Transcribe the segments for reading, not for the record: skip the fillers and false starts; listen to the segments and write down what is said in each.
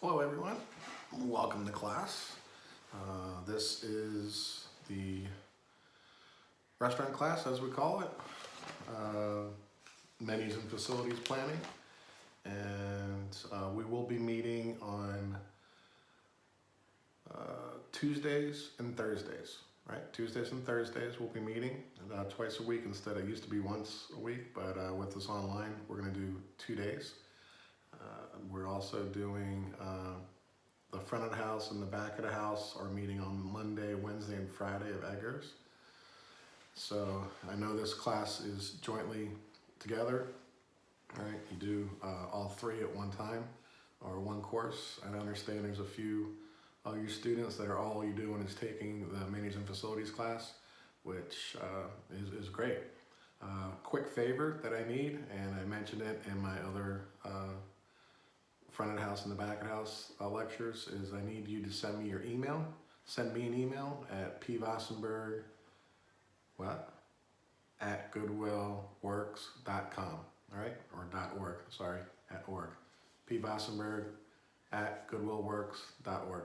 Hello everyone, welcome to class. This is the restaurant class, as we call it, menus and facilities planning, and we will be meeting on Tuesdays and Thursdays, right? Tuesdays and Thursdays we'll be meeting twice a week instead of used to be once a week, but with this online we're going to do 2 days. We're also doing the front of the house and the back of the house are meeting on Monday, Wednesday, and Friday of Eggers. So I know this class is jointly together, right? You do all three at one time or one course. I understand there's a few of your students that are all you're doing is taking the menus and facilities class, which is great. Quick favor that I need, and I mentioned it in my other front of the house and the back of the house lectures, is I need you to send me your email. Send me an email at pvossenberg at goodwillworks.com, all right? Or .org, sorry, at org. pvossenberg at goodwillworks.org.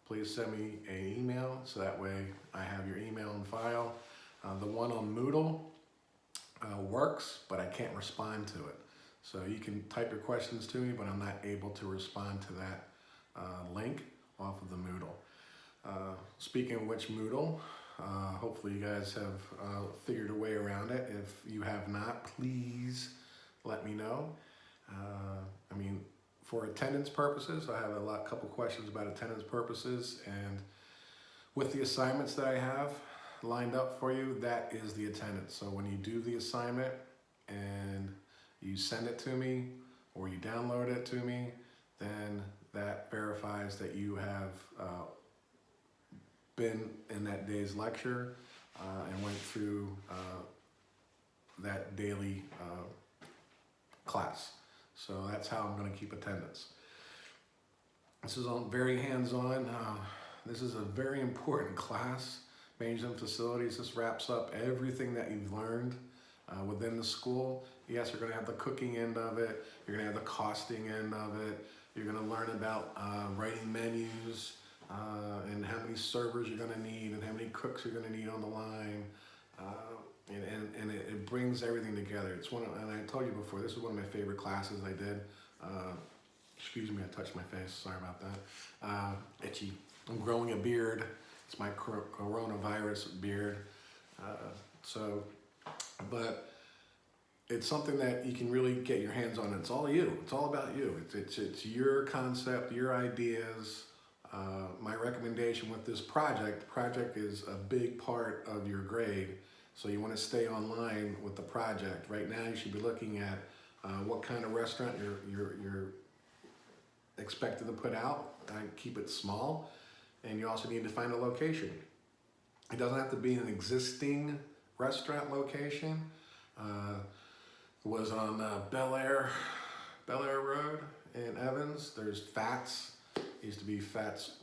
Please send me an email so that way I have your email on file. The one on Moodle works, but I can't respond to it. So you can type your questions to me, but I'm not able to respond to that link off of the Moodle. Speaking of which, Moodle, hopefully you guys have figured a way around it. If you have not, please let me know. I mean, for attendance purposes, I have a couple questions about attendance purposes, and with the assignments that I have lined up for you, that is the attendance. So when you do the assignment and you send it to me or you download it to me, then that verifies that you have been in that day's lecture and went through that daily class. So that's how I'm going to keep attendance. This is very hands-on. This is a very important class, management facilities. This wraps up everything that you've learned within the school. Yes, you're going to have the cooking end of it. You're going to have the costing end of it. You're going to learn about writing menus and how many servers you're going to need and how many cooks you're going to need on the line. And it brings everything together. It's and I told you before, this is one of my favorite classes I did. Excuse me, I touched my face. Sorry about that. Itchy. I'm growing a beard. It's my coronavirus beard. But it's something that you can really get your hands on. It's all you. It's all about you. It's your concept, your ideas. My recommendation with this project, the project is a big part of your grade. So you want to stay online with the project. Right now you should be looking at what kind of restaurant you're expected to put out. Keep it small. And you also need to find a location. It doesn't have to be an existing restaurant location. It was on Bel Air Road in Evans. There's Fats. It used to be Fats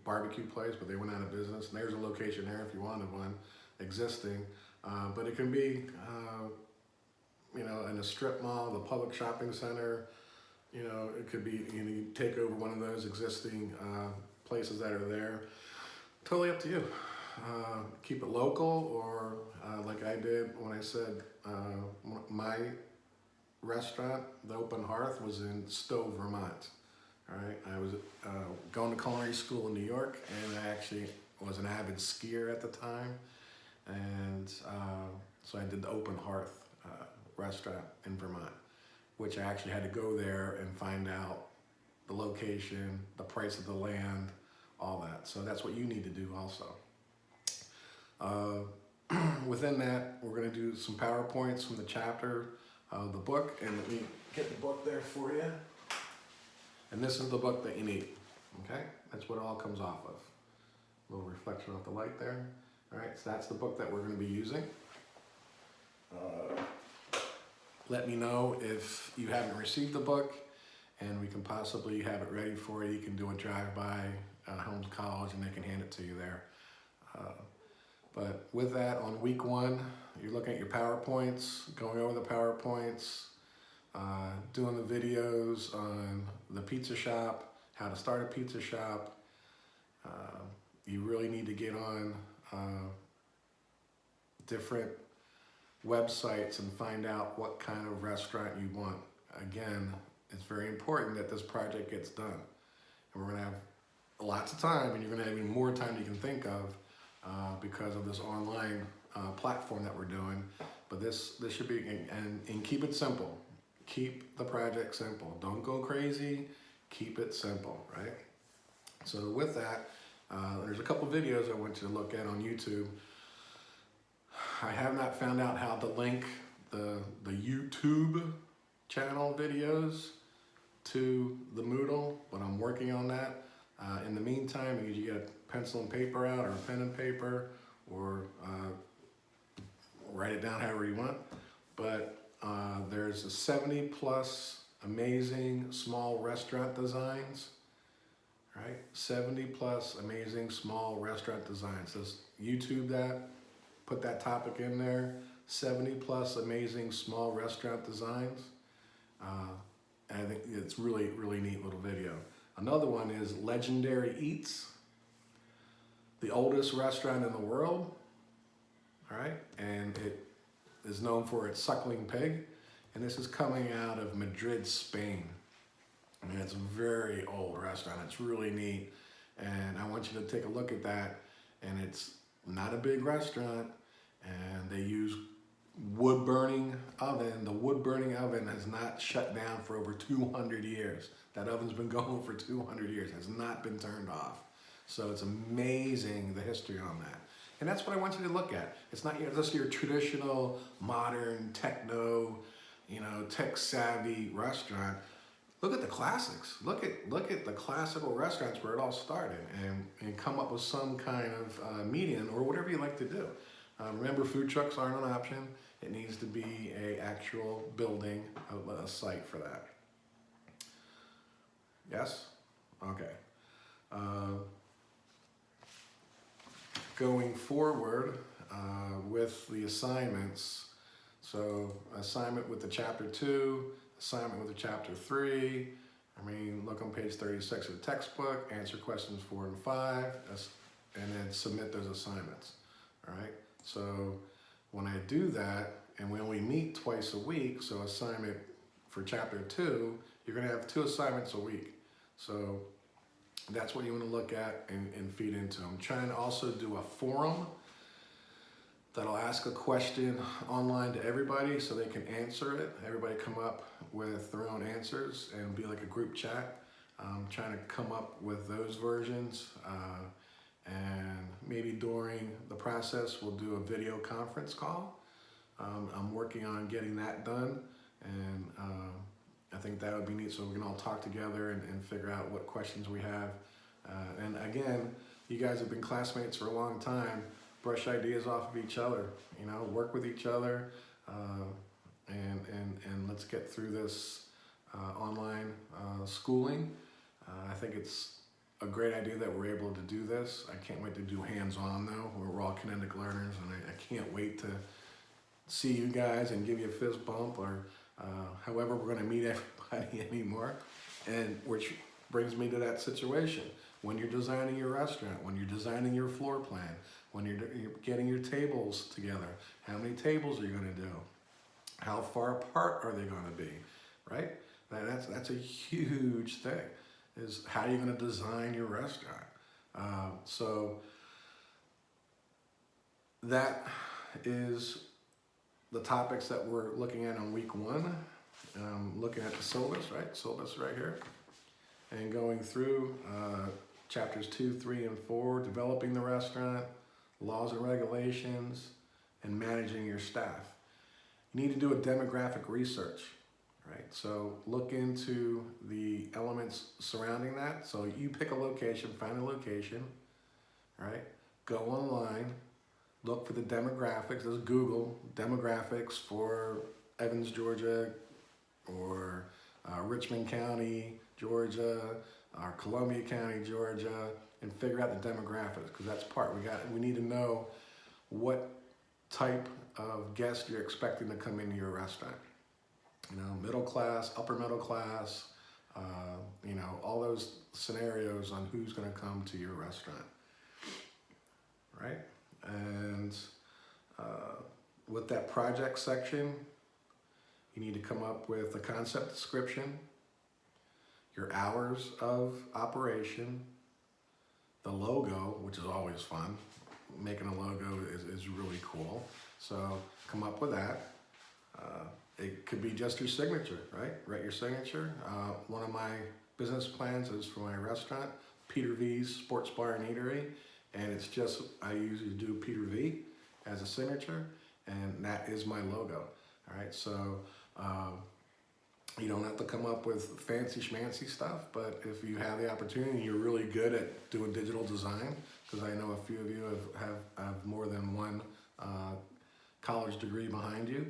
barbecue place, but they went out of business. And there's a location there if you wanted one existing. But it can be, in a strip mall, the public shopping center. It could be, you take over one of those existing places that are there. Totally up to you. Keep it local, or like I did when I said my restaurant, the Open Hearth, was in Stowe, Vermont. All right, I was going to culinary school in New York, and I actually was an avid skier at the time, and so I did the Open Hearth restaurant in Vermont, which I actually had to go there and find out the location, the price of the land, all that. So that's what you need to do also. Within that, we're going to do some PowerPoints from the chapter of the book, and let me get the book there for you. And this is the book that you need, okay? That's what it all comes off of. A little reflection off the light there. All right, so that's the book that we're going to be using. Let me know if you haven't received the book, and we can possibly have it ready for you. You can do a drive-by Holmes College, and they can hand it to you there. But with that, on week 1, you're looking at your PowerPoints, going over the PowerPoints, doing the videos on the pizza shop, how to start a pizza shop. You really need to get on different websites and find out what kind of restaurant you want. Again, it's very important that this project gets done. And we're gonna have lots of time, and you're gonna have even more time than you can think of because of this online platform that we're doing. But this should be, and keep it simple. Keep the project simple. Don't go crazy, keep it simple, right? So with that, there's a couple videos I want you to look at on YouTube. I have not found out how to link the YouTube channel videos to the Moodle, but I'm working on that. In the meantime, you get a pencil and paper out, or a pen and paper, or write it down however you want. But there's a 70+ amazing small restaurant designs, right? 70+ amazing small restaurant designs. Just YouTube that, put that topic in there. 70+ amazing small restaurant designs. And I think it's really, really neat little video. Another one is Legendary Eats, the oldest restaurant in the world, all right? And it is known for its suckling pig. And this is coming out of Madrid, Spain. I mean, it's a very old restaurant. It's really neat. And I want you to take a look at that. And it's not a big restaurant. And they use wood burning oven. The wood burning oven has not shut down for over 200 years. That oven's been going for 200 years. It has not been turned off. So it's amazing, the history on that. And that's what I want you to look at. It's not just your traditional, modern, techno, tech savvy restaurant. Look at the classics. Look at the classical restaurants where it all started, and come up with some kind of median or whatever you like to do. Remember, food trucks aren't an option. It needs to be a actual building, a site for that. Yes? Okay. Going forward with the assignments, so assignment with the chapter 2, assignment with the chapter 3. Look on page 36 of the textbook, answer questions 4 and 5, and then submit those assignments, all right? So when I do that, and we only meet twice a week, so assignment for chapter 2, you're gonna have 2 assignments a week. So that's what you wanna look at and feed into. I'm trying to also do a forum that'll ask a question online to everybody so they can answer it. Everybody come up with their own answers and be like a group chat. I'm trying to come up with those versions. And maybe during the process, we'll do a video conference call. I'm working on getting that done, and I think that would be neat, so we can all talk together and figure out what questions we have. And again, you guys have been classmates for a long time. Brush ideas off of each other, work with each other, and let's get through this online schooling. I think it's a great idea that we're able to do this. I can't wait to do hands-on though. We're all kinetic learners, and I can't wait to see you guys and give you a fist bump, or however we're gonna meet everybody anymore. And which brings me to that situation. When you're designing your restaurant, when you're designing your floor plan, when you're getting your tables together, how many tables are you gonna do? How far apart are they gonna be, right? That's a huge thing, is how you're gonna design your restaurant. So that is the topics that we're looking at on week 1. Looking at the syllabus, right? Syllabus right here. And going through chapters 2, 3, and 4, developing the restaurant, laws and regulations, and managing your staff. You need to do a demographic research, right? So look into the elements surrounding that. So you pick a location, find a location, right? Go online, look for the demographics. Just Google demographics for Evans, Georgia, or Richmond County, Georgia, or Columbia County, Georgia, and figure out the demographics, because that's part. We need to know what type of guest you're expecting to come into your restaurant. middle class, upper middle class, all those scenarios on who's going to come to your restaurant, right? And with that project section, you need to come up with a concept description, your hours of operation, the logo, which is always fun. Making a logo is really cool. So come up with that. It could be just your signature, right? Write your signature. One of my business plans is for my restaurant, Peter V's Sports Bar and Eatery. And it's just, I usually do Peter V as a signature, and that is my logo. All right, so you don't have to come up with fancy schmancy stuff, but if you have the opportunity and you're really good at doing digital design, because I know a few of you have more than one college degree behind you,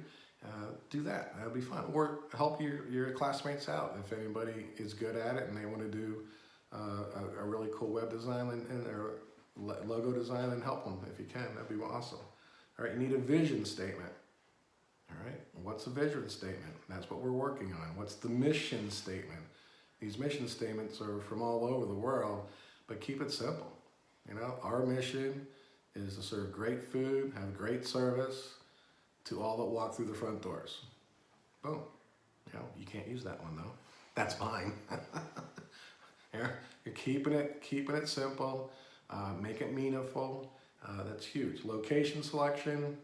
do that. That'll be fun. Or help your classmates out if anybody is good at it and they want to do a really cool web design or logo design, and help them if you can. That'd be awesome. All right, you need a vision statement. All right, what's a vision statement? That's what we're working on. What's the mission statement? These mission statements are from all over the world, but keep it simple. Our mission is to serve great food, have great service to all that walk through the front doors. Boom. You can't use that one though. That's mine. You're keeping it simple. Make it meaningful. That's huge. Location selection.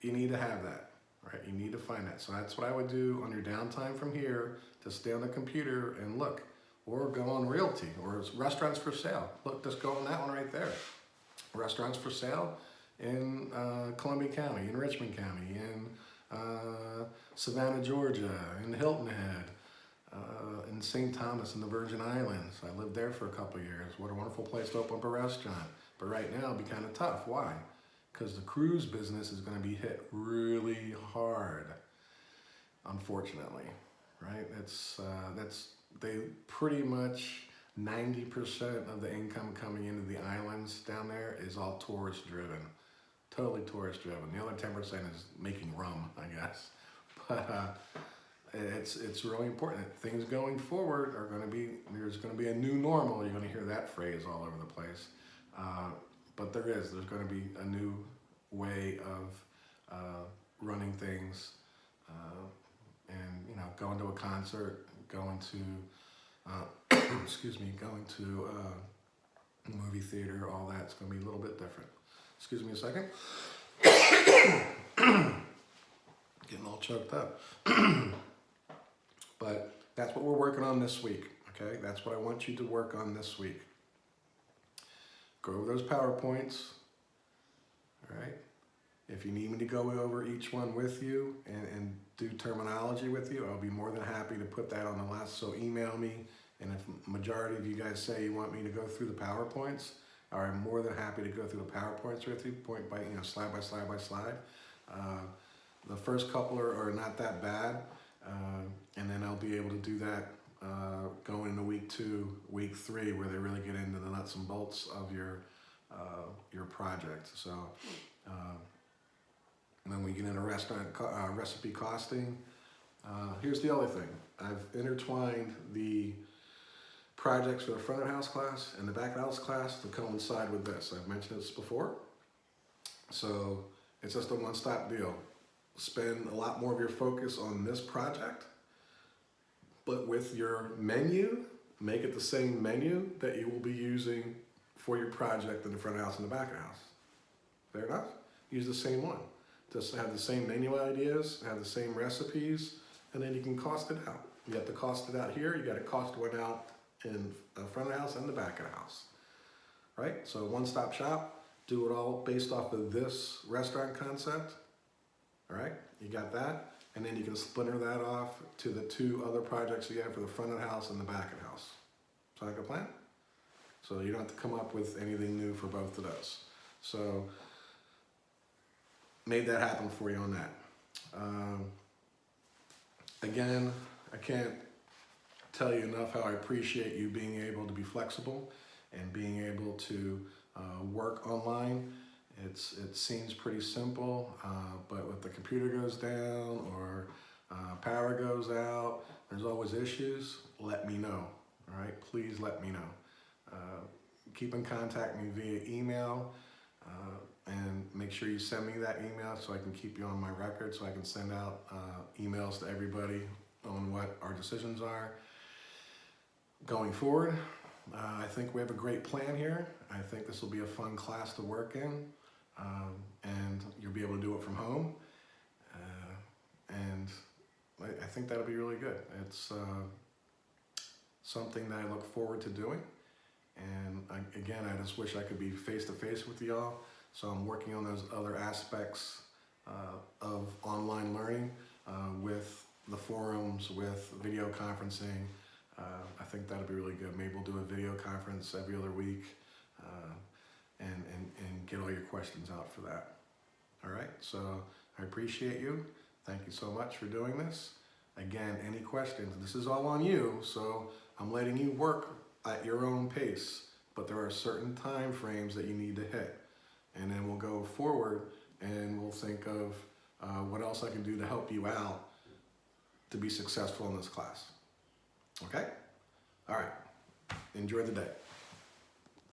You need to have that, right? You need to find that. So that's what I would do on your downtime from here, to stay on the computer and look, or go on Realty, or restaurants for sale. Look, just go on that one right there. Restaurants for sale in Columbia County, in Richmond County, in Savannah, Georgia, in Hilton Head, in St. Thomas in the Virgin Islands. I lived there for a couple of years. What a wonderful place to open up a restaurant. But right now it'd be kind of tough. Why? Because the cruise business is going to be hit really hard, unfortunately, right? They pretty much 90% of the income coming into the islands down there is all tourist driven, totally tourist driven. The other 10% is making rum, I guess. But it's really important. Things going forward are going to be, there's going to be a new normal. You're going to hear that phrase all over the place. But there's going to be a new way of running things, and going to a concert, going to going to a movie theater, all that's going to be a little bit different. Excuse me a second. Getting all choked up. But that's what we're working on this week. Okay, that's what I want you to work on this week. Go over those PowerPoints, all right? If you need me to go over each one with you and do terminology with you, I'll be more than happy to put that on the last, so email me. And if majority of you guys say you want me to go through the PowerPoints, I'm more than happy to go through the PowerPoints with you, point by, slide by slide by slide. The first couple are not that bad, and then I'll be able to do that going into week 2, week 3, where they really get into the nuts and bolts of your project. So, and then we get into restaurant recipe costing. Here's the other thing. I've intertwined the projects for the front of house class and the back of house class to coincide with this. I've mentioned this before. So it's just a one-stop deal. Spend a lot more of your focus on this project, but with your menu, make it the same menu that you will be using for your project in the front of house and the back of house. Fair enough? Use the same one. Just have the same menu ideas, have the same recipes, and then you can cost it out. You have to cost it out here, you got to cost one out in the front of the house and the back of the house. Right? So one-stop shop, do it all based off of this restaurant concept. All right, you got that, and then you can splinter that off to the 2 other projects you have for the front of the house and the back of the house. Sound like a plan? So you don't have to come up with anything new for both of those. So made that happen for you on that. Again, I can't tell you enough how I appreciate you being able to be flexible and being able to work online. It seems pretty simple, but if the computer goes down or Power goes out, there's always issues, let me know, all right? Please let me know. Keep in contact with me via email, and make sure you send me that email so I can keep you on my record, so I can send out emails to everybody on what our decisions are going forward. I think we have a great plan here. I think this will be a fun class to work in, and you'll be able to do it from home. And I think that'll be really good. It's something that I look forward to doing. And again, I just wish I could be face-to-face with y'all. So I'm working on those other aspects of online learning with the forums, with video conferencing. I think that'll be really good. Maybe we'll do a video conference every other week and get all your questions out for that. All right, so I appreciate you. Thank you so much for doing this. Again, any questions, this is all on you, so I'm letting you work at your own pace, but there are certain time frames that you need to hit. And then we'll go forward and we'll think of what else I can do to help you out to be successful in this class. Okay? All right. Enjoy the day.